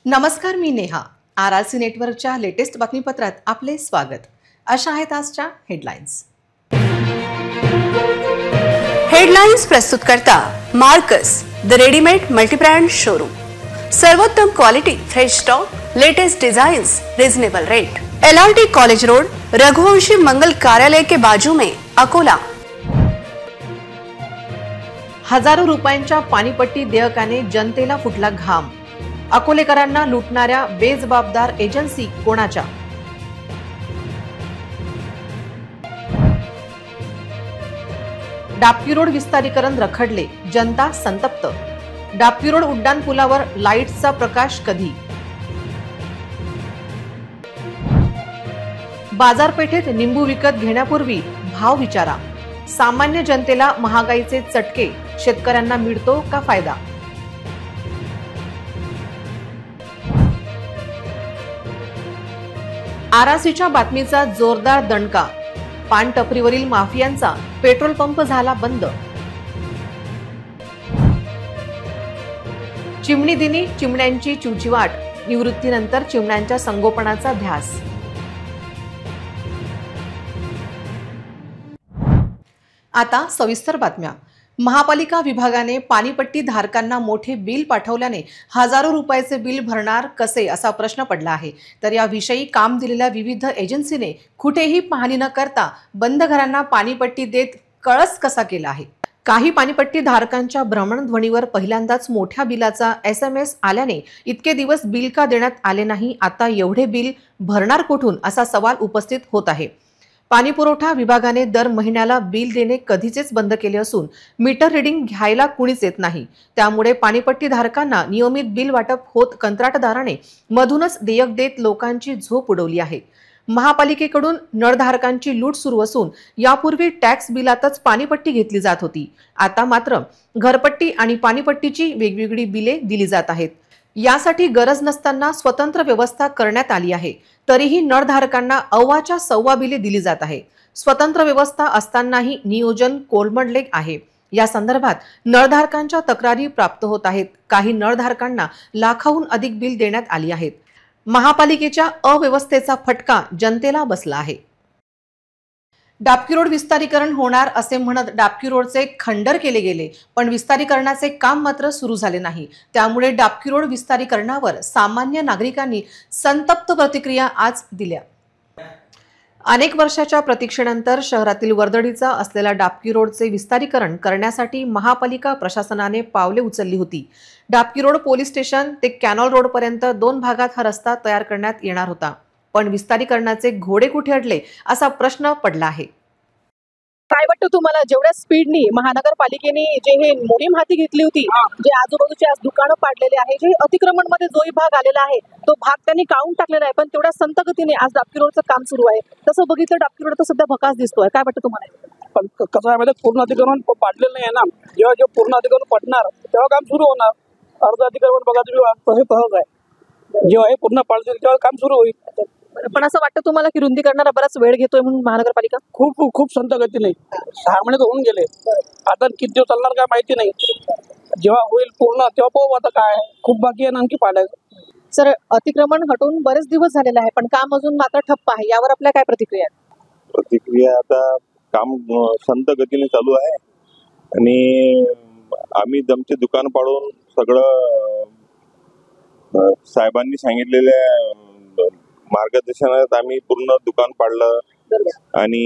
नमस्कार, मी नेहा. RRC नेटवर्कच्या लेटेस्ट बातमीपत्रात आपले स्वागत. अशा आहेत आजच्या हेडलाईन्स. हेडलाईन्स प्रस्तुत करता Marcus the readymade multibrand showroom. सर्वोत्तम quality, fresh stock, latest designs, reasonable rate. LRT college road, Raghuvanshi Mangal Karyalay के बाजू में, अकोला. हजारो रुपयांच्या पाणीपट्टी देयकाने जनतेला फुटला घाम. अकोलेकरांना लुटणाऱ्या बेजबाबदार एजन्सी कोणाच्या? डापकी रोड विस्तारीकरण रखडले, जनता संतप्त. डापकी रोड उड्डाण पुलावर लाईट्सचा प्रकाश कधी? बाजारपेठेत निंबू विकत घेण्यापूर्वी भाव विचारा. सामान्य जनतेला महागाईचे चटके, शेतकऱ्यांना मिळतो का फायदा? RRCच्या बातमीचा जोरदार दणका. पानटपरीवरील माफियांचा पेट्रोल पंप झाला बंद. चिमणी दिनी चिमण्यांची चिवचिवाट, निवृत्तीनंतर चिमण्यांच्या संगोपनाचा ध्यास. आता सविस्तर बातम्या. महापालिका विभागाने पाणीपट्टी धारकांना मोठे बिल पाठवल्याने हजारो रुपयाचे बिल भरणार कसे असा प्रश्न पडला आहे. तर याविषयी काम दिलेल्या विविध एजन्सीने कुठेही पाहणी न करता बंद घरांना पाणीपट्टी देत कळस कसा केला आहे. काही पाणीपट्टी धारकांच्या भ्रमणध्वनीवर पहिल्यांदाच मोठ्या बिलाचा SMS आल्याने इतके दिवस बिल का देण्यात आले नाही, आता एवढे बिल भरणार कुठून असा सवाल उपस्थित होत आहे. पाणी पुरवठा विभागाने दर महिन्याला बिल देणे कधीचेच बंद केले असून मीटर रिडिंग घ्यायला कुणीच येत नाही. त्यामुळे पाणीपट्टी धारकांना नियमित बिल वाटप होत कंत्राटदाराने मधूनच देयक देत लोकांची झोप उडवली आहे. महापालिकेकडून नळधारकांची लूट सुरू असून यापूर्वी टॅक्स बिलातच पाणीपट्टी घेतली जात होती. आता मात्र घरपट्टी आणि पाणीपट्टीची वेगवेगळी बिले दिली जात आहेत. यासाठी गरज नसताना स्वतंत्र व्यवस्था करण्यात आली आहे. तरीही नळधारकांना अव्वाच्या सव्वा बिले दिली जात आहे. स्वतंत्र व्यवस्था असतानाही नियोजन कोलमडले आहे. या संदर्भात नळधारकांच्या तक्रारी प्राप्त होत आहेत. काही नळधारकांना लाखाहून अधिक बिल देण्यात आली आहेत. महापालिकेच्या अव्यवस्थेचा फटका जनतेला बसला आहे. डापकी रोड विस्तारीकरण होणार असे म्हणत डापकी रोडचे खंडर केले गेले, पण विस्तारीकरणाचे काम मात्र सुरू झाले नाही. त्यामुळे डापकी रोड विस्तारीकरणावर सामान्य नागरिकांनी संतप्त प्रतिक्रिया आज दिल्या. अनेक वर्षाच्या प्रतीक्षेनंतर शहरातील वर्दळीचा असलेला डापकी रोडचे विस्तारीकरण करण्यासाठी महापालिका प्रशासनाने पावले उचलली होती. डापकी रोड पोलीस स्टेशन ते कॅनॉल रोड पर्यंत 2 भागात हा रस्ता तयार करण्यात येणार होता. पण विस्तारीकरणाचे घोडे कुठे अडले असा प्रश्न पडला आहे. काय वाटतं तुम्हाला, जेवढ्या स्पीडनी महानगरपालिकेने जे हे मोहीम हाती घेतली होती, जे आजूबाजूचे आज दुकानं पाडलेले आहे, जे अतिक्रमण मध्ये जोही भाग आलेला आहे तो भाग त्यांनी काढून टाकलेला आहे, पण तेवढ्या संत गतीने आज डापकी रोडचं काम सुरू आहे. तसं बघितलं डापकी रोड तर सध्या भकास दिसतोय. काय वाटतं तुम्हाला? पण कसं आहे, पूर्ण अतिक्रमण पाडलेलं नाही आहे ना. जेव्हा पूर्ण अतिक्रमण पडणार तेव्हा काम सुरू होणार. अर्ध अतिक्रमण बघा तुम्ही तसंच आहे. जेव्हा हे पूर्ण पाडतील तेव्हा काम सुरू होईल. पण असं वाटतं तुम्हाला की रुंदीकरणाला बराच वेळ घेतोय म्हणून महानगरपालिका? खूप खूप संत गती नाही. 6 महिने होऊन गेले. आता किती दिवस चालणार काय माहिती नाही. जेव्हा होईल पूर्ण तेव्हा पाहू. आता काय खूप बाकी आहे आणखी पाडायचं. सर, अतिक्रमण हटवून बरेच दिवस झालेले आहे, पण काम अजून मात्र ठप्प आहे. यावर आपल्या काय प्रतिक्रिया आहेत? प्रतिक्रिया आता काम संत गतीने चालू आहे आणि आम्ही दमचे दुकान पाडून सगळं साहेबांनी सांगितलेल्या मार्गदर्शनात आम्ही पूर्ण दुकान पाडलं आणि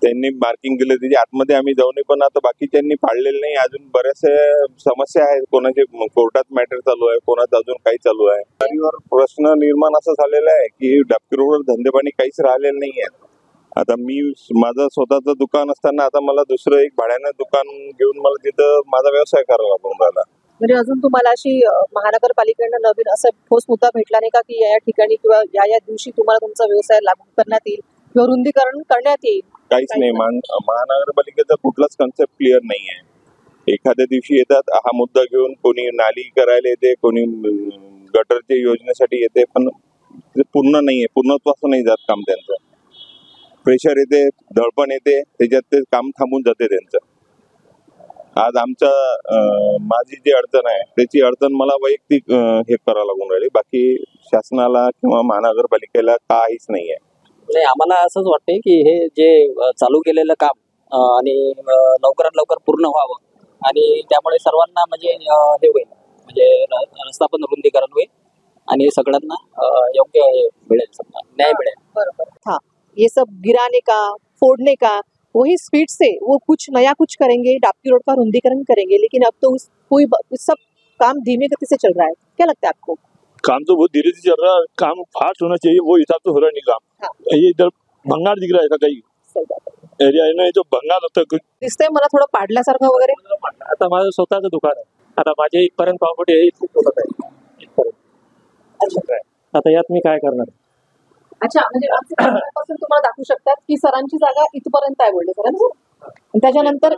त्यांनी मार्किंग केलं. त्याच्या आतमध्ये आम्ही जाऊन, पण आता बाकीच्यांनी पाडलेलं नाही. अजून बऱ्याचशा समस्या आहेत. कोणाचे कोर्टात मॅटर चालू आहे, कोणाचं अजून काही चालू आहे. गाडीवर प्रश्न निर्माण असा झालेला आहे की डापकी रोडवर धंदेपाणी काहीच राहिलेलं नाही आहे. आता मी माझं स्वतःचं दुकान असताना आता मला दुसरं एक भाड्यानं दुकान घेऊन मला तिथं माझा व्यवसाय करायला पडून राहिला. म्हणजे अजून तुम्हाला अशी महानगरपालिकेनं नवीन असं ठोस मुद्दा भेटला नाही का की या ठिकाणी किंवा या दिवशी तुम्हाला तुमचा व्यवसाय लागू करण्यात येईल किंवा रुंदीकरण करण्यात येईल? काहीच नाही. महानगरपालिकेचा कुठलाच कन्सेप्ट क्लिअर नाही आहे. एखाद्या दिवशी येतात हा मुद्दा घेऊन, कोणी नाली करायला येते, कोणी गटरच्या योजनेसाठी येते, पण पूर्ण नाहीये, पूर्णत्वाचं नाही जात काम त्यांचं. प्रेशर येते, दडपण येते, त्याच्यात ते काम थांबून जाते त्यांचं. आज आमच्या माझी जी अडचण आहे त्याची अडचण मला वैयक्तिक हे करावं लागून राहिली, बाकी शासनाला किंवा महानगरपालिकेला काहीच नाही आहे. नाही, आम्हाला असंच वाटतंय की हे जे चालू केलेलं काम आणि लवकरात लवकर पूर्ण व्हावं आणि त्यामुळे सर्वांना म्हणजे हे होईल, म्हणजे रस्ता पण रुंदीकरण होईल आणि सगळ्यांना योग्य हे मिळेल, समजा न्याय मिळेल. बरोबर. हाँ, ये सब गिराने का, फोड़ने का, वही स्पीड से वो कुछ नया कुछ करेंगे, डापकी रोड का रुंदीकरण करेंगे, लेकिन अब तो उस सब काम धीमे गति से चल रहा है. क्या लगता है आपको? काम तो बहुत धीरे से चल रहा है, काम फास्ट होना चाहिए, वो हिसाब से हो रहा नहीं काम. ये इधर भंगार दिख रहा है काही सही बात है. एरिया आहे ना, जो भंगार होतं. दिसतंय मला थोडं पाडल्यासारखं वगैरे. आता माझं स्वतःचं दुकान आहे, आता माझे इथपर्यंत प्रॉपर्टी आहे, इथपर्यंत आहे, इथपर्यंत. आता यात मी काय करणार? अच्छा, म्हणजे आमचे कॅमेरापासून तुम्हाला दाखवू शकतात की सरांची जागा इथपर्यंत आहे बोलले सरांचं, आणि त्याच्यानंतर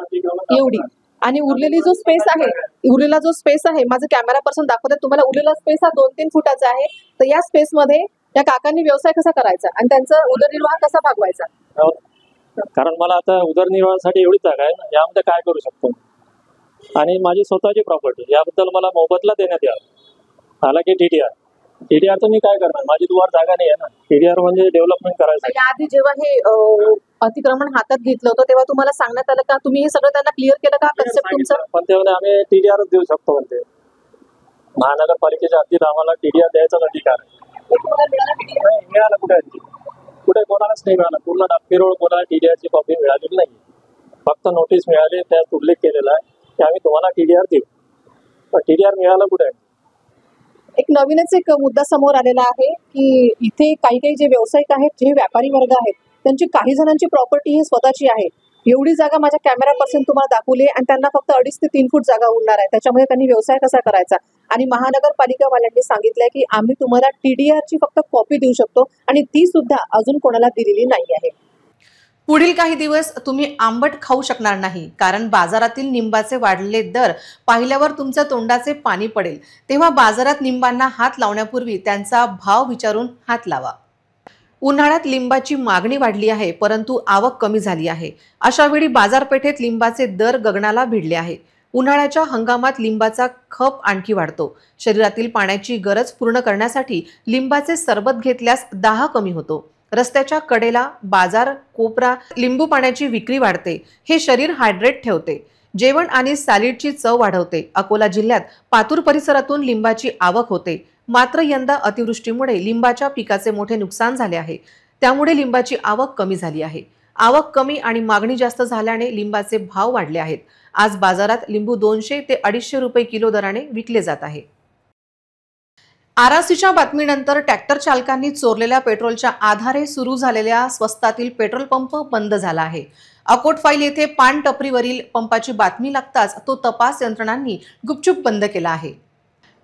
एवढी, आणि उरलेली जो स्पेस आहे, उरलेला जो स्पेस आहे, माझं कॅमेरा पर्सन दाखवतात तुम्हाला, उरलेला स्पेस हा 2-3 फुटाचा आहे. तर या स्पेस मध्ये या काकांनी व्यवसाय कसा करायचा आणि त्यांचा उदरनिर्वाह कसा भागवायचा? कारण मला आता उदरनिर्वाहासाठी एवढीच जागा आहे ना, यामध्ये काय करू शकतो. आणि माझी स्वतःची प्रॉपर्टी, याबद्दल मला मोबदला देण्यात यावा. हालाकी टीडीआरचं मी काय करणार, माझी दुवार जागा नाही आहे ना. टीडीआर म्हणजे डेव्हलपमेंट करायचं. याआधी जेव्हा हे अतिक्रमण हातात घेतलं होतं तेव्हा तुम्हाला सांगण्यात आलं का, तुम्ही हे सगळं त्यांना क्लिअर केलं का कन्सेप्ट तुमचं? पण तेव्हा आम्ही टीडीआरच देऊ शकतो म्हणते. महानगरपालिकेच्या हद्दीत आम्हाला टीडीआर द्यायचाच अधिकार आहे. तुम्हाला मिळाला TDR? नाही मिळाला, कुठे कोणालाच नाही मिळाला. पूर्ण डापकी रोड कोणाला टीडीआरची कॉपी मिळालेली नाही. फक्त नोटीस मिळाली, त्यात उल्लेख केलेला आहे की आम्ही तुम्हाला टीडीआर देऊ, पण टीडीआर मिळाला कुठे? एक नवीनच एक मुद्दा समोर आलेला आहे की इथे काही काही जे व्यावसायिक आहेत, जे व्यापारी वर्ग आहेत, त्यांची काही जणांची प्रॉपर्टी ही स्वतःची आहे. एवढी जागा माझ्या कॅमेरा पर्सन तुम्हाला दाखवली आणि त्यांना फक्त 2.5 ते 3 फूट जागा उरणार आहे. त्याच्यामुळे त्यांनी व्यवसाय कसा करायचा? आणि महानगरपालिकावाल्यांनी सांगितलंय की आम्ही तुम्हाला टीडीआरची फक्त कॉपी देऊ शकतो आणि ती सुद्धा अजून कोणाला दिलेली नाही आहे. पुढील काही दिवस तुम्ही आंबट खाऊ शकणार नाही, कारण बाजारातील लिंबाचे वाढलेले दर पाहिल्यावर तुमच्या तोंडाचे पाणी पडेल. तेव्हा बाजारात लिंबांना हात लावण्यापूर्वी त्यांचा भाव विचारून हात लावा. उन्हाळ्यात लिंबाची मागणी वाढली आहे, परंतु आवक कमी झाली आहे. अशा वेळी बाजारपेठेत लिंबाचे दर गगनाला भिडले आहे. उन्हाळ्याच्या हंगामात लिंबाचा खप आणखी वाढतो. शरीरातील पाण्याची गरज पूर्ण करण्यासाठी लिंबाचे सरबत घेतल्यास दाह कमी होतो. रस्त्याच्या कडेला बाजार कोपरा लिंबू पाण्याची विक्री वाढते. हे शरीर हायड्रेट ठेवते. जेवण आणि सॅलिडची चव वाढवते. अकोला जिल्ह्यात पातूर परिसरातून लिंबाची आवक होते. मात्र यंदा अतिवृष्टीमुळे लिंबाच्या पिकाचे मोठे नुकसान झाले आहे. त्यामुळे लिंबाची आवक कमी झाली आहे. आवक कमी आणि मागणी जास्त झाल्याने लिंबाचे भाव वाढले आहेत. आज बाजारात लिंबू 200 ते 250 रुपये किलो दराने विकले जात आहे. आरसीच्या बातमीनंतर ट्रॅक्टर चालकांनी चोरलेल्या पेट्रोलच्या आधारे सुरू झालेल्या स्वस्तातील पेट्रोल पंप बंद झाला आहे. अकोटफाईल येथे पान टपरीवरील पंपाची बातमी लागताच तो तपास यंत्रणांनी गुपचूप बंद केला आहे.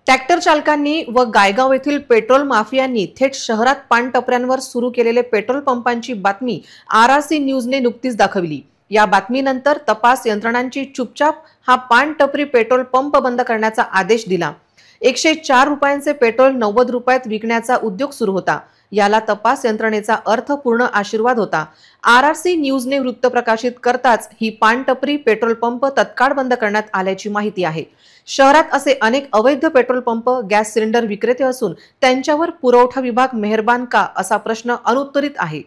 ट्रॅक्टर चालकांनी व गायगाव येथील पेट्रोल माफियांनी थेट शहरात पान टपऱ्यांवर सुरू केलेले पेट्रोल पंपांची बातमी आरसी न्यूजने नुकतीच दाखवली. या बातमीनंतर तपास यंत्रणांची चुपचाप हा पान टपरी पेट्रोल पंप बंद करण्याचा आदेश दिला. 104 रुपयांचे पेट्रोल 90 रुपयात विकण्याचा उद्योग सुरू होता. याला तपास यंत्रणेचा अर्थपूर्ण आशीर्वाद होता. आरसी न्यूजने वृत्त प्रकाशित करताच ही पानटपरी पेट्रोल पंप तत्काळ बंद करण्यात आल्याची माहिती आहे. शहरात असे अनेक अवैध पेट्रोल पंप, गॅस सिलेंडर विक्रेते असून त्यांच्यावर पुरवठा विभाग मेहरबान का असा प्रश्न अनुत्तरित आहे.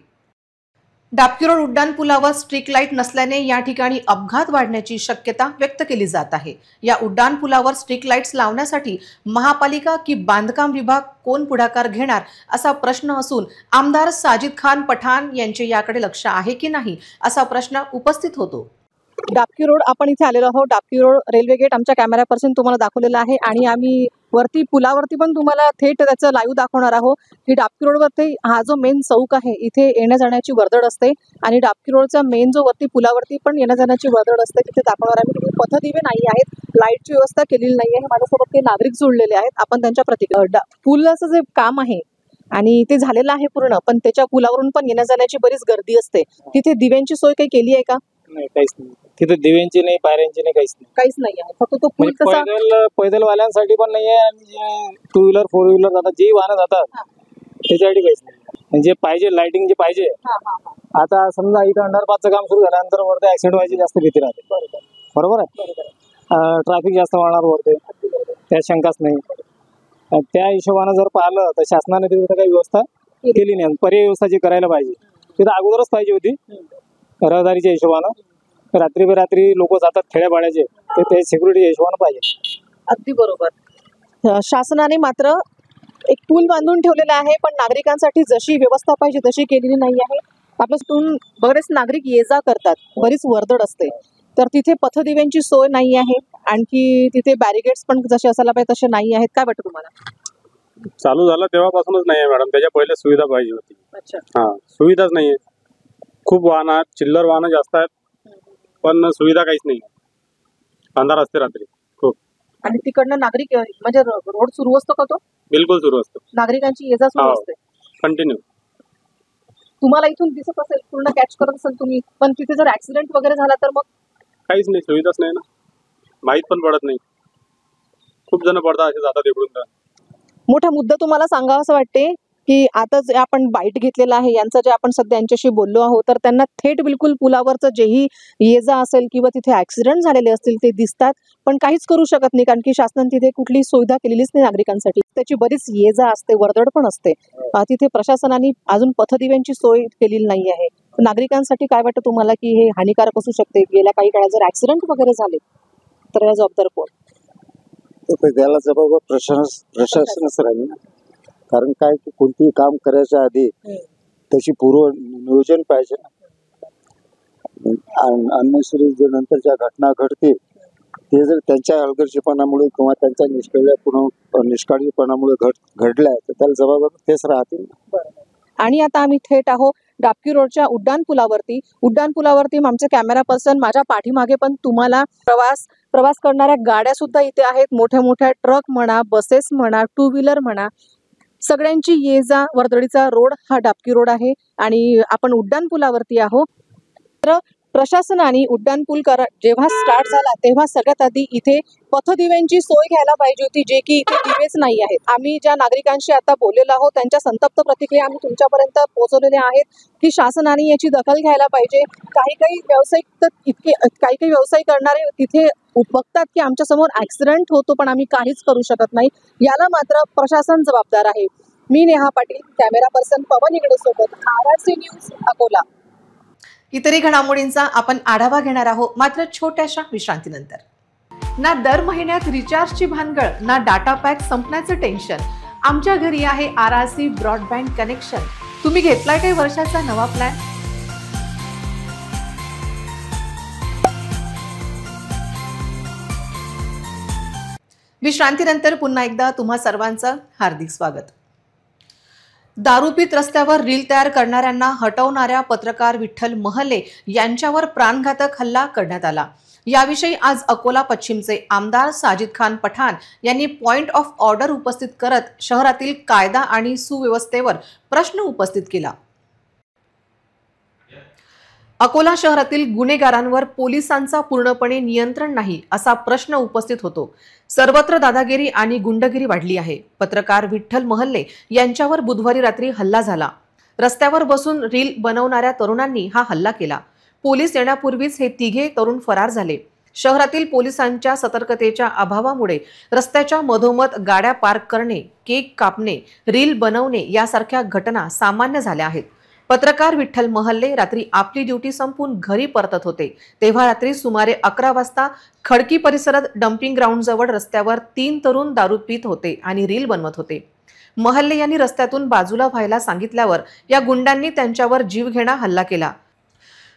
डापकी रोड उड्डाणपुलावर स्ट्रीट लाईट नसल्याने या ठिकाणी अपघात वाढण्याची शक्यता व्यक्त केली जात आहे. या उड्डाणपुलावर स्ट्रीट लाईट्स लावण्यासाठी महापालिका की बांधकाम विभाग कोण पुढाकार घेणार असा प्रश्न असून आमदार साजिद खान पठाण यांचे याकडे लक्ष आहे की नाही असा प्रश्न उपस्थित होतो. डापकी रोड आपण इथे आलेलो आहोत. डापकी रोड रेल्वे गेट आमच्या कॅमेरा पर्सन तुम्हाला दाखवलेला आहे आणि आम्ही वरती पुलावरती पण तुम्हाला थेट त्याचं लाईव्ह दाखवणार आहोत की डापकी रोडवरती हा जो मेन चौक आहे इथे येण्या जाण्याची वर्दळ असते आणि डापकी रोडचा मेन जो वरती पुलावरती पण येण्या जाण्याची वर्दळ असते तिथे दाखवणार आम्ही. पथदिवे नाही आहेत, लाईटची व्यवस्था केलेली नाही आहे. माझ्यासोबत काही नागरिक जोडलेले आहेत, आपण त्यांच्या प्रतिक्रिया. पुलाचं जे काम आहे आणि ते झालेलं आहे पूर्ण, पण त्याच्या पुलावरून पण येण्या जाण्याची बरीच गर्दी असते. तिथे दिव्यांची सोय काही केली आहे का? नाही, काहीच नाही. तिथे दिव्यांची नाही, पायऱ्यांची नाही, काहीच नाही आहे. फक्त तो पूल कसा पैदलवाल्यांसाठी पण नाही आहे आणि 2 व्हीलर 4 व्हीलर जातात, जी वाहनं जातात त्याच्यासाठी काहीच नाही. म्हणजे पाहिजे लाइटिंग जे पाहिजे. आता समजा इथं अंडरपासचं काम सुरू झाल्यानंतर वरती ऍक्सिडेंट व्हायची जास्त भीती राहते. बरोबर आहे. ट्रॅफिक जास्त वाढणार होते, त्या शंकाच नाही. त्या हिशोबानं जर पाहिलं तर शासनाने तिथे काही व्यवस्था केली नाही. पर्यायी व्यवस्था जी करायला पाहिजे तिथं अगोदरच पाहिजे होती. रहदारीच्या हिशोबानं रात्री बेरात्री लोक जातात खेड्यापाड्याचे, ते सिक्युरिटीच्या हिशोबानं पाहिजे. अगदी बरोबर. शासनाने मात्र एक पूल बांधून ठेवलेला आहे, पण नागरिकांसाठी जशी व्यवस्था पाहिजे तशी केलेली नाही आहे. आपल्यातून बरेच नागरिक ये जा करतात, बरीच वर्दळ असते, तर तिथे पथदिव्यांची सोय नाही आहे. आणखी तिथे बॅरिगेड्स पण जसे असायला पाहिजे तसे नाही आहेत. काय वाटतं तुम्हाला? चालू झालं तेव्हापासूनच नाही आहे मॅडम, त्याच्या पहिले सुविधा पाहिजे होती. अच्छा. हा, सुविधाच नाही आहे. खूप वाहन आहेत, चिल्लर वाहनं जास्त आहेत, पण सुविधा काहीच नाही. अंधार असते रात्री खूप. आणि तिकडनं नागरिक म्हणजे रोड सुरू असतो का तो? बिलकुल सुरू असतो, नागरिकांची ये जा सुरू असते कंटिन्यू. तुम्हाला इथून दिसत असेल, पूर्ण कॅच करत असेल तुम्ही, पण तिथे जर ऍक्सिडेंट वगैरे झाला तर मग काहीच नाही, सुविधाच नाही ना, माहीत पण पडत नाही. खूप जण पडतात असे जातात इकडून तर. मोठा मुद्दा तुम्हाला सांगावा असं वाटते की आता जे आपण बाईट घेतलेला आहे यांचा, जे आपण सध्या यांच्याशी बोललो आहोत, तर त्यांना थेट बिलकुल पुलावरचं जेही ये जा असेल किंवा तिथे ऍक्सिडेंट झालेले असतील ते दिसतात, पण काहीच करू शकत नाही, कारण की शासनाने तिथे कुठली सुविधा केलेलीच नाही नागरिकांसाठी. त्याची बरीच ये जा असते, वर्दळ पण असते. तिथे प्रशासनाने अजून पथदिव्यांची सोय केलेली नाही आहे. नागरिकांसाठी काय वाटतं तुम्हाला की हे हानिकारक असू शकते? गेल्या काही काळात जर ऍक्सिडेंट वगैरे झाले तर या जबाबदार कोण? त्याला जबाबदार प्रशासनच राहील ना. कारण काय की कोणतेही काम करायच्या आधी त्याची पूर्व नियोजन पाहिजे ना. अन्नश्री जे नंतर ज्या घटना घडते ते जर त्यांच्या हलगर्जीपणामुळे किंवा त्यांच्या निष्काळजीपणामुळे घडल्या तर त्याला जबाबदार तेच राहतील. आणि आता आम्ही थेट आहोत डाबकी रोडच्या उड्डाण पुलावरती आमचे कॅमेरा पर्सन माझ्या पाठीमागे, पण तुम्हाला प्रवास करणाऱ्या गाड्या सुद्धा इथे आहेत. मोठ्या मोठ्या ट्रक म्हणा, बसेस म्हणा, टू व्हीलर म्हणा, सगळ्यांची ये जा. वर्दळीचा रोड हा डाबकी रोड आहे आणि आपण उड्डाण पुलावरती आहोत. तर प्रशासनाने उड्डाण पूल जेव्हा स्टार्ट झाला तेव्हा सगळ्यात आधी इथे पथदिव्यांची सोय घ्यायला पाहिजे होती, जे की इथे दिवेच नाही आहेत. आम्ही ज्या नागरिकांशी आता बोललेलो आहोत त्यांच्या संतप्त प्रतिक्रिया आम्ही तुमच्यापर्यंत पोहोचवलेल्या आहेत की शासनाने याची दखल घ्यायला पाहिजे. काही व्यावसायिक तर काही व्यवसाय करणारे तिथे बघतात की आमच्या समोर ऍक्सिडेंट होतो पण आम्ही काहीच करू शकत नाही. याला मात्र प्रशासन जबाबदार आहे. मी नेहा पाटील, कॅमेरा पर्सन पवन इगडे सोबत, RRC न्यूज, अकोला. इतरही घडामोडींचा आपण आढावा घेणार आहोत, मात्र छोट्याशा विश्रांतीनंतर. ना दर महिन्यात रिचार्जची भानगड, ना डाटा पॅक संपण्याचं टेन्शन. आमच्या घरी आहे RRC ब्रॉडबँड कनेक्शन. तुम्ही घेतलाय काही वर्षाचा नवा प्लॅन? विश्रांतीनंतर पुन्हा एकदा तुम्हा सर्वांचं हार्दिक स्वागत. दारू पीत रस्त्यावर रील तयार करणाऱ्यांना हटवणाऱ्या पत्रकार विठ्ठल महले यांच्यावर प्राणघातक हल्ला करण्यात आला. याविषयी आज अकोला पश्चिमचे आमदार साजिद खान पठाण यांनी पॉइंट ऑफ ऑर्डर उपस्थित करत शहरातील कायदा आणि सुव्यवस्थेवर प्रश्न उपस्थित केला. अकोला शहरातील गुन्हेगारांवर पोलिसांचा पूर्णपणे नियंत्रण नाही असा प्रश्न उपस्थित होतो. सर्वत्र दादागिरी आणि गुंडगिरी वाढली आहे. पत्रकार विठ्ठल महले यांच्यावर बुधवारी रात्री हल्ला झाला. रस्त्यावर बसून रील बनवणाऱ्या तरुणांनी हा हल्ला केला. पोलीस येण्यापूर्वीच हे तिघे तरुण फरार झाले. शहरातील पोलिसांच्या सतर्कतेच्या अभावामुळे रस्त्याच्या मधोमध गाड्या पार्क करणे, केक कापणे, रील बनवणे यासारख्या घटना सामान्य झाल्या आहेत. पत्रकार विठ्ठल महले रात्री आपली ड्युटी संपून घरी परतत होते तेव्हा रात्री सुमारे 11 वाजता खडकी परिसरात डम्पिंग ग्राउंडजवळ रस्त्यावर 3 तरुण दारू पीत होते आणि रील बनवत होते. महले यांनी रस्त्यातून बाजूला व्हायला सांगितल्यावर या गुंडांनी त्यांच्यावर जीवघेणा हल्ला केला.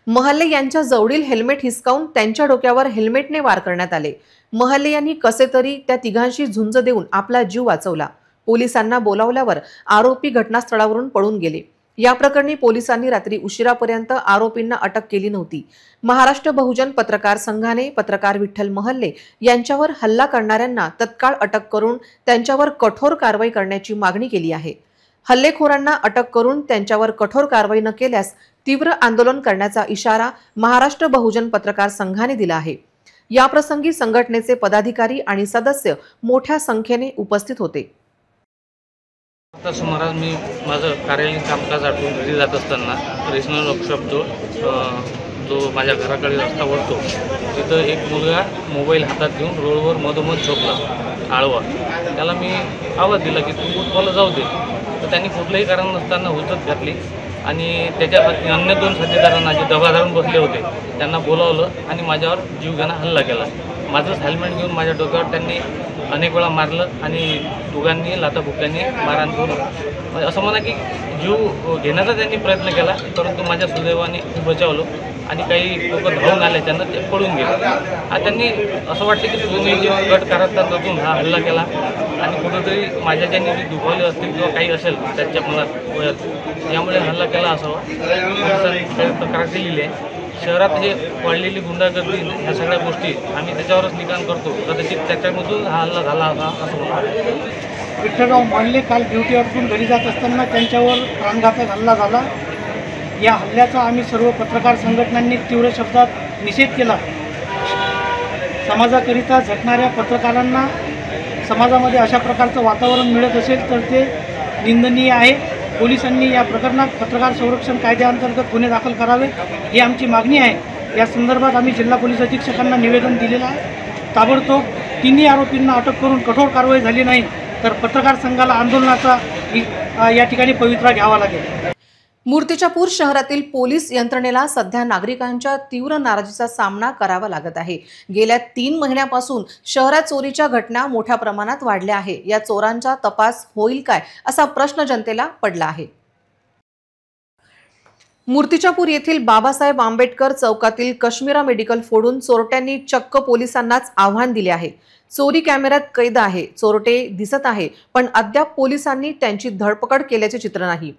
महले यांच्या जवळील हेल्मेट हिसकावून त्यांच्या डोक्यावर हेल्मेटने वार करण्यात आले. महले यांनी कसे तरी त्या तिघांशी झुंज देऊन आपला जीव वाचवला. पोलिसांना बोलावल्यावर आरोपी घटनास्थळावरून पळून गेले. या प्रकरणी पोलिसांनी रात्री उशिरापर्यंत आरोपींना अटक केली नव्हती. महाराष्ट्र बहुजन पत्रकार संघाने पत्रकार विठ्ठल महले यांच्यावर हल्ला करणाऱ्यांना तत्काळ अटक करून त्यांच्यावर कठोर कारवाई करण्याची मागणी केली आहे. हल्लेखोरांना अटक करून त्यांच्यावर कठोर कारवाई न केल्यास तीव्र आंदोलन करण्याचा इशारा महाराष्ट्र बहुजन पत्रकार संघाने दिला आहे. याप्रसंगी संघटनेचे पदाधिकारी आणि सदस्य मोठ्या संख्येने उपस्थित होते. आता सुमारास मी माझं कार्यालयीन कामकाज आटवून घरी जात असताना रिजनल वर्कशॉप जो माझ्या घराकडे रस्ता वळतो तिथं एक मुलगा मोबाईल हातात घेऊन रोडवर मधोमध झोपला आळवा. त्याला मी आवाज दिला की तू फुटबॉलला जाऊ दे, तर त्यांनी कुठलंही कारण नसताना हुज्जत घातली आणि त्याच्या अन्य 2 साथीदारांना जे दबा धरून बसले होते त्यांना बोलावलं आणि माझ्यावर जीवघेणा हल्ला केला. माझंच हेल्मेट घेऊन माझ्या डोक्यावर त्यांनी अनेक वेळा मारलं आणि दोघांनी लाथाबुक्क्यांनी मारहाण करून असं म्हणा की जीव घेण्याचा त्यांनी प्रयत्न केला, परंतु माझ्या सुदैवाने बचावलो आणि काही लोक धावून आल्याच्यानं ते पळून गेले. आणि त्यांनी असं वाटतं की तुम्ही जे गट कारस्थानातून हा हल्ला केला आणि कुठंतरी माझ्या ज्यांनी जे दुखावले असतील किंवा काही असेल त्यांच्या मनात वयात यामुळे हल्ला केला असावा. पोलिसांनी तक्रार केलेली आहे. शहरात हे वाढलेली गुंडागर्दी ह्या सगळ्या गोष्टी आम्ही त्याच्यावरच निकाल करतो, कदाचित त्याच्यामधून हा हल्ला झाला असा असं म्हणतो. विठ्ठलराव मानले काल ड्युटीवरून घरी जात असताना त्यांच्यावर प्राणघातक हल्ला झाला. या हल्ल्याचा आम्ही सर्व पत्रकार संघटनांनी तीव्र शब्दात निषेध केला. समाजाकरिता झटणाऱ्या पत्रकारांना समाजामध्ये अशा प्रकारचं वातावरण मिळत असेल तर ते निंदनीय आहे. पोलिसांनी या प्रकरणात पत्रकार संरक्षण कायद्याअंतर्गत गुन्हे दाखल करावे ही आमची मागणी आहे. या संदर्भात आम्ही जिल्हा पोलीस अधीक्षकांना निवेदन दिलेलं आहे. ताबडतोब तिन्ही आरोपींना अटक करून कठोर कारवाई झाली नाही तर पत्रकार संघाला आंदोलनाचा या ठिकाणी पवित्रा घ्यावा लागेल. मूर्तिजापूर शहरातील पोलीस यंत्रणेला सध्या नागरिकांच्या तीव्र नाराजीचा सामना करावा लागत आहे. गेल्या 3 महिन्यापासून शहरात चोरीच्या घटना मोठ्या प्रमाणात वाढल्या आहे. या चोरांचा तपास होईल काय असा प्रश्न जनतेला पडला आहे. मूर्तिजापूर येथील बाबासाहेब आंबेडकर चौकातील कश्मीरा मेडिकल फोडून चोरट्यांनी चक्क पोलिसांनाच आव्हान दिले आहे. चोरी कॅमेऱ्यात कैद आहे, चोरटे दिसत आहे, पण अद्याप पोलिसांनी त्यांची धरपकड केल्याचे चित्र नाही.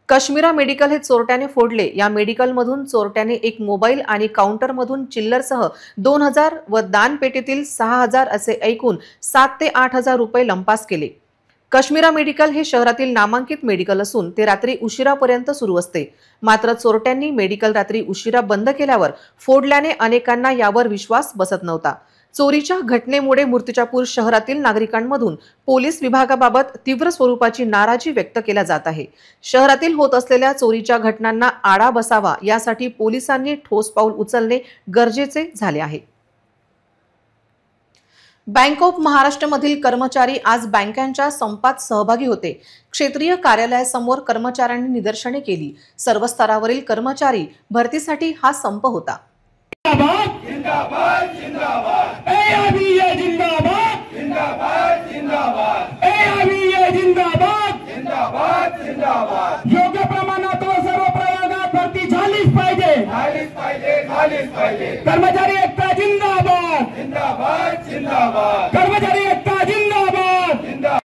कश्मीरा मेडिकल हे चोरट्याने फोडले. या मेडिकलमधून चोरट्याने एक मोबाईल आणि काउंटरमधून चिल्लरसह 2000 व दानपेटीतील 6000 असे ऐकून 7 ते 8000 रुपये लंपास केले. कश्मीरा मेडिकल हे शहरातील नामांकित मेडिकल असून ते रात्री उशिरापर्यंत सुरू असते. मात्र चोरट्यांनी मेडिकल रात्री उशिरा बंद केल्यावर फोडल्याने अनेकांना यावर विश्वास बसत नव्हता. चोरीच्या घटनेमुळे मूर्तिजापूर शहरातील नागरिकांमधून पोलीस विभागाबाबत तीव्र स्वरूपाची नाराजी व्यक्त केली जात आहे. शहरातील होत असलेल्या चोरीच्या घटनांना आळा बसावा यासाठी पोलिसांनी ठोस पाऊल उचलणे गरजेचे झाले आहे. बँक ऑफ महाराष्ट्रमधील कर्मचारी आज बँकांच्या संपात सहभागी होते. क्षेत्रीय कार्यालयासमोर कर्मचाऱ्यांनी निदर्शने केली. सर्व स्तरावरील कर्मचारी भरतीसाठी हा संप होता. जिंदाबाद जिंदाबाद ए अभी ये जिंदाबाद जिंदाबाद जिंदाबाद ए अभी ये जिंदाबाद जिंदाबाद जिंदाबाद योग्य प्रमाणात व सर्व प्रयोगात भरती झालीच पाहिजे कर्मचारी एकता जिंदाबाद जिंदाबाद जिंदाबाद कर्मचारी एकता जिंदाबाद.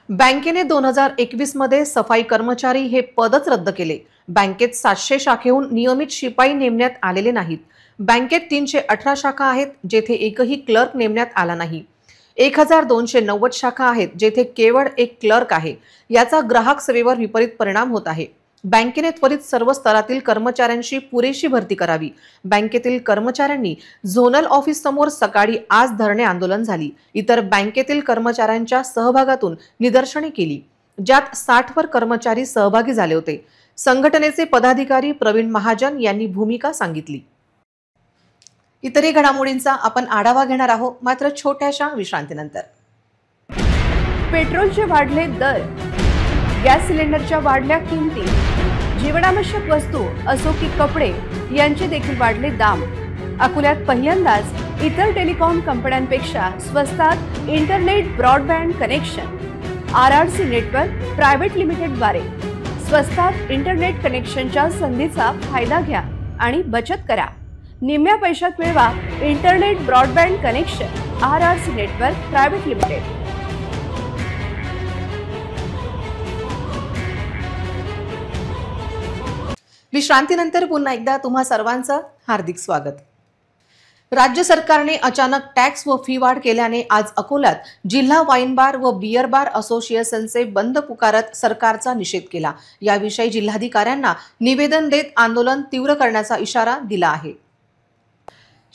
बँकेने 2021 मध्ये सफाई कर्मचारी हे पदच रद्द केले. बँकेत 700 शाखेहून नियमित शिपाई नेमण्यात आलेले नाहीत. बँकेत 318 शाखा आहेत जेथे एकही क्लर्क नेमण्यात आला नाही. 1290 शाखा आहेत जेथे केवळ एक क्लर्क आहे. याचा ग्राहक सेवेवर विपरीत परिणाम होत आहे. बँकेने त्वरित सर्व स्तरातील कर्मचाऱ्यांची पुरेशी भरती करावी. बँकेतील कर्मचाऱ्यांनी झोनल ऑफिस समोर सकाळी आज धरणे आंदोलन झाली. इतर बँकेतील कर्मचाऱ्यांच्या सहभागातून निदर्शने केली ज्यात 60 वर कर्मचारी सहभागी झाले होते. संघटनेचे पदाधिकारी प्रवीण महाजन यांनी भूमिका सांगितली. इतरही घडामोडींचा आपण आढावा घेणार आहोत मात्र छोट्याशा विश्रांतीनंतर. पेट्रोलचे वाढले दर, गॅस सिलेंडरच्या वाढल्या किमती, जीवनावश्यक वस्तू असो की कपडे यांचे देखील वाढले दाम. अकोल्यात पहिल्यांदाच इतर टेलिकॉम कंपन्यांपेक्षा स्वस्तात internet broadband connection. RRC network private लिमिटेडद्वारे स्वस्तात इंटरनेट कनेक्शनच्या संधीचा फायदा घ्या आणि बचत करा. निम्म्या पैशात मिळवा internet broadband connection. RRC network private limited. विश्रांतीनंतर पुन्हा एकदा तुम्हा सर्वांचं हार्दिक स्वागत. राज्य सरकारने अचानक टॅक्स व फी वाढ केल्याने आज अकोल्यात जिल्हा वाईन बार व बियर बार असोसिएशनचे बंद पुकारत सरकारचा निषेध केला. याविषयी जिल्हाधिकाऱ्यांना निवेदन देत आंदोलन तीव्र करण्याचा इशारा दिला आहे.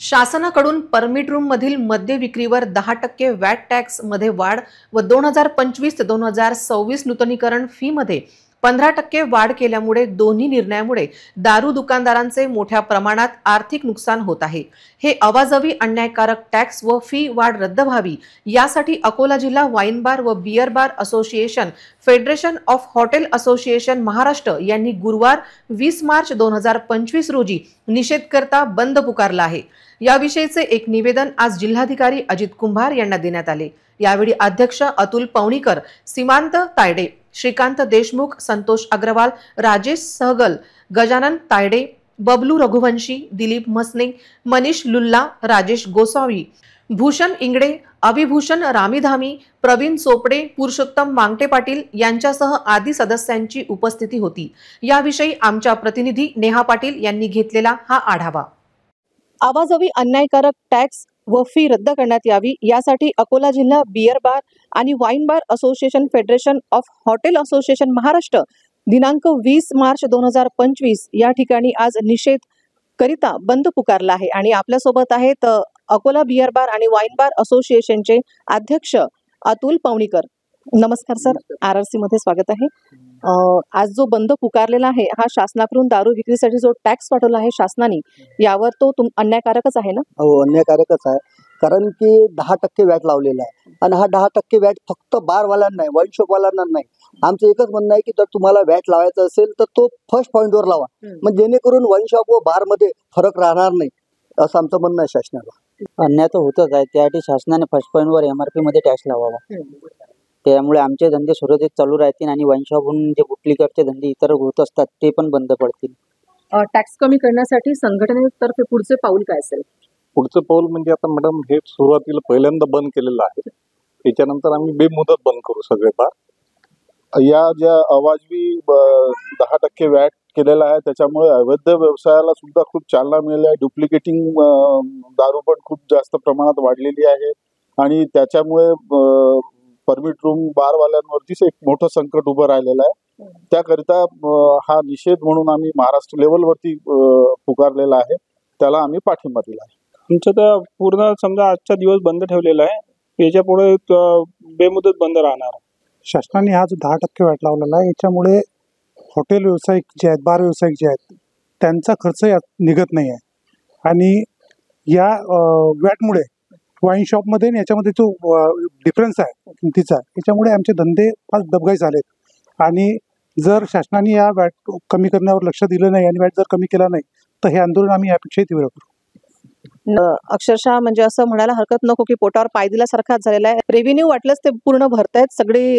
शासनाकडून परमिट रूम मधील मद्य विक्रीवर 10% वॅट टॅक्स मध्ये वाढ व 2025 ते 2026 नूतनीकरण फी मध्ये 15% वाढ केल्यामुळे दोन्ही निर्णयामुळे दारू दुकानदारांचे मोठ्या प्रमाणात आर्थिक नुकसान होत आहे। हे अवाजवी अन्यायकारक टॅक्स व फी वाढ रद्द व्हावी यासाठी अकोला जिल्हा वाईन बार व beer bar association, federation of hotel association Maharashtra यांनी गुरुवार 20 मार्च 2025 रोजी निषेधकर्ता बंद पुकारला आहे। याविषयीचे एक निवेदन आज जिल्हाधिकारी अजित कुंभार यांना देण्यात आले। यावेळी अध्यक्ष अतुल पवणीकर, सीमांत तायडे, श्रीकांत देशमुख, संतोष अग्रवाल, राजेश सहगल, गजानन तायडे, बबलू रघुवंशी, दिलीप मसने, मनीष लुल्ला, राजेश गोसावी, भूषण इंगडे, अभिभूषण रामीधामी, प्रवीण चोपडे, पुरुषोत्तम मांगटे पाटील यांच्यासह आदी सदस्यांची उपस्थिती होती। याविषयी आमच्या प्रतिनिधी नेहा पाटील यांनी घेतलेला हा आढावा। आवाजवी अन्यायकारक टॅक्स व फी रद्द करण्यात यावी यासाठी अकोला जिल्हा बियर बार आणि wine bar association, federation of hotel association Maharashtra दिनांक 20 मार्च 2025 या ठिकाणी आज निषेध करिता बंद पुकारला आहे। आणि आपल्या सोबत आहेत अकोला बियर बार आणि वाईन बार असोसिएशनचे अध्यक्ष अतुल पवणीकर। नमस्कार सर, RRC मध्ये स्वागत आहे। आज जो बंद पुकारलेला आहे हा शासनाकडून दारू विक्रीसाठी जो टॅक्स वाढवला आहे शासनाने, यावर तो अन्यायकारकच आहे ना? हो, अन्यायकारकच आहे, कारण की 10% वॅट लावलेला आहे आणि हा 10% वॅट फक्त बारवाल्यांना नाही, वाईन शॉपवाल्यांना नाही। आमचं एकच म्हणणं आहे की जर तुम्हाला वॅट लावायचा असेल तर तो फर्स्ट पॉईंटवर लावा, म्हणजे जेणेकरून वाईन शॉप व बार मध्ये फरक राहणार नाही, असं आमचं म्हणणं आहे शासनाला। अन्याय तर होतच आहे, त्यासाठी शासनाने फर्स्ट पॉईंटवर MRP मध्ये टॅक्स लावावा, त्यामुळे आमचे धंदे सुरळीत चालू राहतील आणि वाईन शॉपहून जे बुटलीकरचे धंदे इतर होत असतात ते पण बंद पडतील। टॅक्स कमी करण्यासाठी संघटनेतर्फे पुढचे पाऊल काय असेल? पुढचं पाऊल म्हणजे आता मॅडम हे सुरुवातीला पहिल्यांदा बंद केलेलं आहे, त्याच्यानंतर आम्ही बेमुदत बंद करू सगळे बार। या ज्या अवाजवी 10% वॅट केलेला आहे त्याच्यामुळे अवैध व्यवसायाला सुद्धा खूप चालना मिळाली आहे। डुप्लिकेटिंग दारू पण खूप जास्त प्रमाणात वाढलेली आहे आणि त्याच्यामुळे परमिट रूम बारवाल्यांवरतीच एक मोठं संकट उभं राहिलेलं आहे। त्याकरिता हा निषेध म्हणून आम्ही महाराष्ट्र लेवलवरती पुकारलेला आहे, त्याला आम्ही पाठिंबा दिला आहे। आमचं तर पूर्ण समजा आजचा दिवस बंद ठेवलेला आहे, याच्यापुढे बेमुदत बंद राहणार। शासनाने हा जो 10% वॅट लावलेला आहे याच्यामुळे हॉटेल व्यावसायिक जे आहेत, बार व्यावसायिक जे आहेत त्यांचा खर्च यात निघत नाही आहे आणि या वॅटमुळे वाईन शॉपमध्ये याच्यामध्ये जो डिफरन्स आहे किमतीचा, याच्यामुळे आमचे धंदे फार डबघाई झालेत आणि जर शासनाने या वॅट कमी करण्यावर लक्ष दिलं नाही आणि वॅट जर कमी केला नाही तर हे आंदोलन आम्ही यापेक्षाही तीव्र करू। अक्षरशः म्हणजे असं म्हणायला हरकत नको की पोटावर पाय दिल्यासारखाच झालेला आहे। रेव्हेन्यू वाटलंच ते पूर्ण भरतायत, सगळे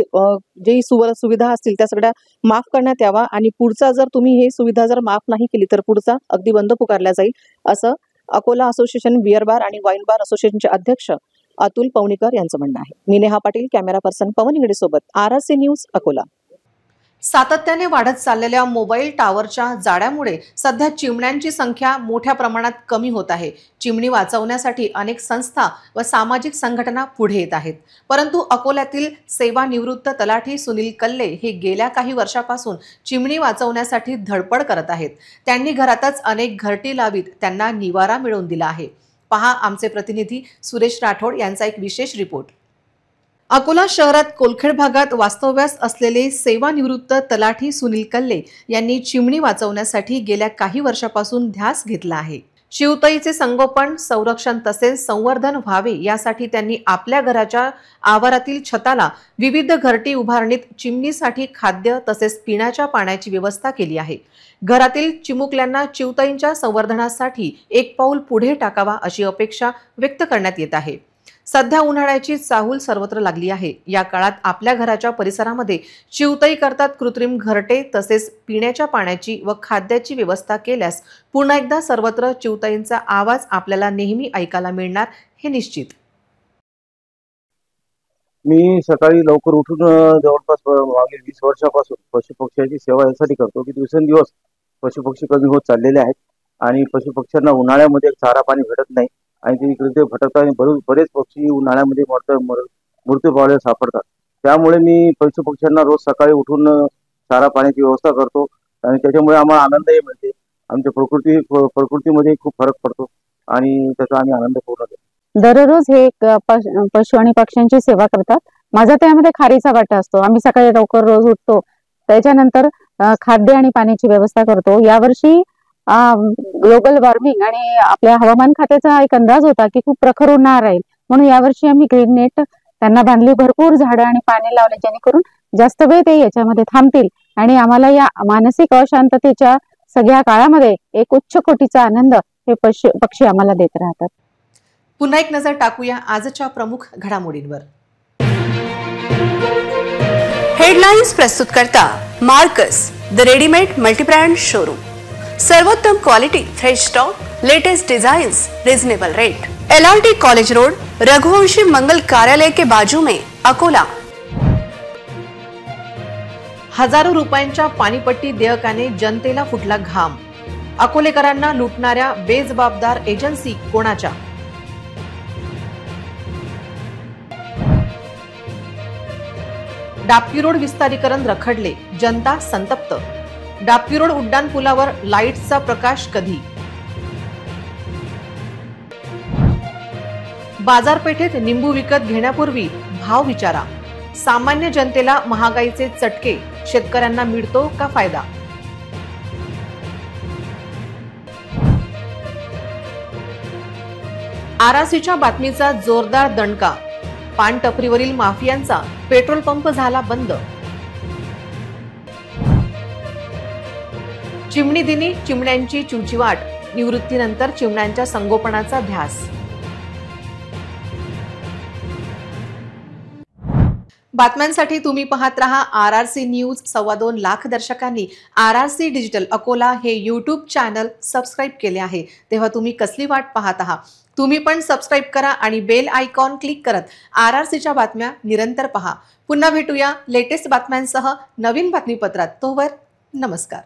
जे सुविधा असतील त्या सगळ्या माफ करण्यात यावा आणि पुढचा जर तुम्ही हे सुविधा जर माफ नाही केली तर पुढचा अगदी बंद पुकारला जाईल, असं अकोला असोसिएशन, बियर बार आणि वाईन बार असोसिएशनचे अध्यक्ष अतुल पवणीकर यांचं म्हणणं आहे। मी नेहा पाटील, कॅमेरा पर्सन पवन इंगडे सोबत, RRC न्यूज अकोला। सातत्याने वाढत चाललेल्या मोबाईल टावरच्या जाळ्यामुळे सध्या चिमण्यांची संख्या मोठ्या प्रमाणात कमी होत आहे। चिमणी वाचवण्यासाठी अनेक संस्था व सामाजिक संघटना पुढे येत आहेत, परंतु अकोल्यातील सेवानिवृत्त तलाठी सुनील कल्ले हे गेल्या काही वर्षापासून चिमणी वाचवण्यासाठी धडपड करत आहेत। त्यांनी घरातच अनेक घरटी लावीत त्यांना निवारा मिळवून दिला आहे। पहा आमचे प्रतिनिधी सुरेश राठोड यांचा एक विशेष रिपोर्ट। अकोला शहरात कोलखेड भागात वास्तव्यास असलेले सेवानिवृत्त तलाठी सुनील कल्ले यांनी चिमणी वाचवण्यासाठी गेल्या काही वर्षापासून ध्यास घेतला आहे। शिवताईचे संगोपन, संरक्षण तसेच संवर्धन व्हावे यासाठी त्यांनी आपल्या घराच्या आवारातील छताला विविध घरटी उभारणीत चिमणीसाठी खाद्य तसेच पिण्याच्या पाण्याची व्यवस्था केली आहे। घरातील चिमुकल्यांना चिवताईंच्या संवर्धनासाठी एक पाऊल पुढे टाकावा अशी अपेक्षा व्यक्त करण्यात येत आहे। सध्या उन्हाळ्याची चाहूल सर्वत्र लागली आहे। या काळात आपल्या घराच्या परिसरामध्ये चिवताई करतात कृत्रिम घरटे तसेच पिण्याच्या पाण्याची व खाद्याची व्यवस्था केल्यास पुन्हा एकदा सर्वत्र चिवताईंचा आवाज आपल्याला नेहमी ऐकायला मिळणार हे निश्चित। मी सकाळी लवकर उठून जवळपास मागील 20 वर्षापासून पशुपक्ष्यांची सेवा यासाठी करतो की दिवसेंदिवस पशुपक्षी कमी होत चाललेले आहेत आणि पशुपक्ष्यांना उन्हाळ्यामध्ये चारा पाणी भेटत नाही आणि ते इकडे भटकतात आणि बरेच पक्षी उन्हाळ्यामध्ये मृत्यू पावले सापडतात। त्यामुळे मी पशुपक्ष्यांना रोज सकाळी उठून चारा पाण्याची व्यवस्था करतो आणि त्याच्यामुळे आम्हाला आनंदही मिळते। आमच्या प्रकृतीमध्ये खूप फरक पडतो आणि त्याचा आम्ही आनंद पूर्ण घेतो। दररोज हे पशु आणि पक्ष्यांची सेवा करतात। माझा त्यामध्ये खारीचा वाटा असतो। आम्ही सकाळी लवकर रोज उठतो त्याच्यानंतर खाद्य आणि पाण्याची व्यवस्था करतो. यावर्षी ग्लोबल वॉर्मिंग आणि आपल्या हवामान खात्याचा एक अंदाज होता की खूप प्रखर उन्हाळा राहील, म्हणून यावर्षी आम्ही ग्रीन नेट त्यांना बांधली, भरपूर झाडं आणि पाणी लावले, जेणेकरून जास्त वेळ ते याच्यामध्ये थांबतील आणि आम्हाला या मानसिक अशांततेच्या सगळ्या काळामध्ये एक उच्च कोटीचा आनंद हे पक्षी आम्हाला देत राहतात. पुन्हा एक नजर टाकूया आजच्या प्रमुख घडामोडींवर. हेडलाइन्स प्रस्तुत करता Marcus the readymade multibrand showroom. सर्वोत्तम quality, fresh stock, latest designs, reasonable rate. LRT college road, Raghuvanshi Mangal Karyalay के बाजू में, अकोला. हजारो रुपयांच्या पाणीपट्टी देयकाने जनतेला फुटला घाम. अकोलेकरांना लुटणाऱ्या बेजबाबदार एजन्सी कोणाच्या? डापकी रोड विस्तारीकरण रखडले, जनता संतप्त. डापकी रोड उड्डाण पुलावर लाईट्सचा प्रकाश कधी? बाजारपेठेत निंबू विकत घेण्यापूर्वी भाव विचारा. सामान्य जनतेला महागाईचे चटके, शेतकऱ्यांना मिळतो का फायदा? आरआरसीच्या बातमीचा जोरदार दणका. पानटपरीवरील माफियांचा पेट्रोल पंप झाला बंद. चिमणी दिनी चिमण्यांची चिवचिवाट, निवृत्तीनंतर चिमण्यांच्या संगोपनाचा ध्यास. बातम्यांसाठी तुम्ही पाहत रहा RRC न्यूज. 2.25 लाख दर्शकांनी RRC डिजिटल अकोला हे यूट्यूब चॅनल सबस्क्राईब केले आहे, तेव्हा तुम्ही कसली वाट पाहत आहात? तुम्ही पण सबस्क्राईब करा आणि बेल आयकॉन क्लिक करत RRCच्या बातम्या निरंतर पहा. पुन्हा भेटूया लेटेस्ट बातम्यांसह नवीन बातमीपत्रात. तोवर नमस्कार.